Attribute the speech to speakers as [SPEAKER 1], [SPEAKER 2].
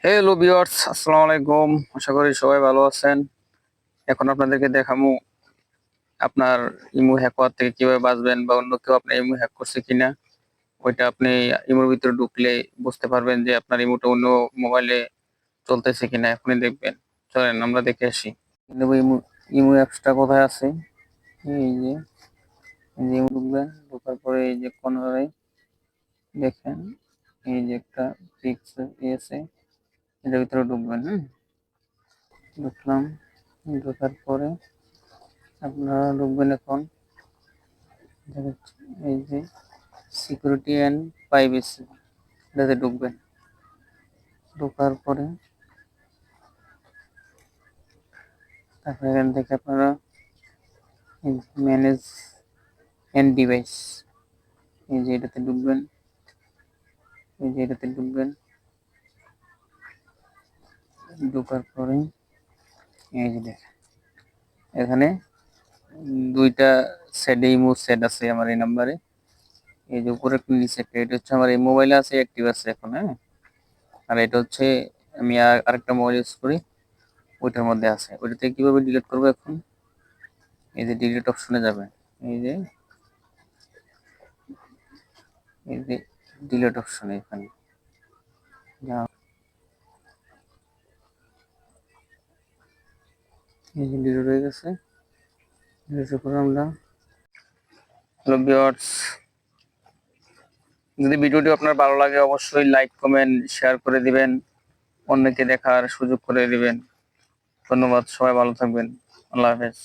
[SPEAKER 1] Hello viewers, আসসালামু আলাইকুম। আশা করি সবাই ভালো আছেন। এখন আপনাদেরকে দেখাবো আপনার ইমো হ্যাক হওয়ার থেকে কিভাবে বাঁচবেন, বা অন্য কেউ আপনার ইমো হ্যাক করছে কিনা। ওইটা আপনি ইমোর ভিতরে ঢুকলে বুঝতে পারবেন যে আপনার ইমোটা অন্য মোবাইলে চলতেছে কিনা। এখনই দেখবেন। চলেন আমরা দেখে আসি। কিন্তু ইমো ইমো অ্যাপসটা কোথায় আছে? এই যে ইমো ঢুকবেন, ঢোকার পরে এই যে কর্নারে দেখেন এই যে একটা পিক্স আছে, এটার ভিতরে ঢুকবেন। ঢুকলাম। ঢোকার পরে আপনারা ঢুকবেন এখন এই যে সিকিউরিটি অ্যান্ড প্রাইভেসি, এটাতে ঢুকবেন। ঢোকার পরে তারপরে এখান থেকে আপনারা ম্যানেজ এন্ড ডিভাইস, এই যে এটাতে ঢুকবেন। এই যে এটাতে ঢুকবেন। ঢোকার পরে এই যে দেখেন এখানে দুইটা সেট ইমো সেট আছে আমার এই নাম্বারে। এই যে উপরে একটা নিচে একটা, এটা হচ্ছে আমার এই মোবাইলে আছে, অ্যাক্টিভ আছে এখন। আর এটা হচ্ছে আমি আরেকটা মোবাইল ইউজ করি, ওইটার মধ্যে আছে। ওইটা থেকে কিভাবে ডিলিট করবো এখন? এই যে ডিলিট অপশনে যাবেন। এই যে এই যে ডিলিট অপশনে এখানে এই যে ডিলিট হয়ে গেছে। ডিলিট করে আমরা, হ্যালো ভিউয়ার্স, যদি ভিডিওটি আপনার ভালো লাগে অবশ্যই লাইক কমেন্ট শেয়ার করে দিবেন, অন্যকে দেখার সুযোগ করে দিবেন। ধন্যবাদ, সবাই ভালো থাকবেন। আল্লাহ হাফেজ।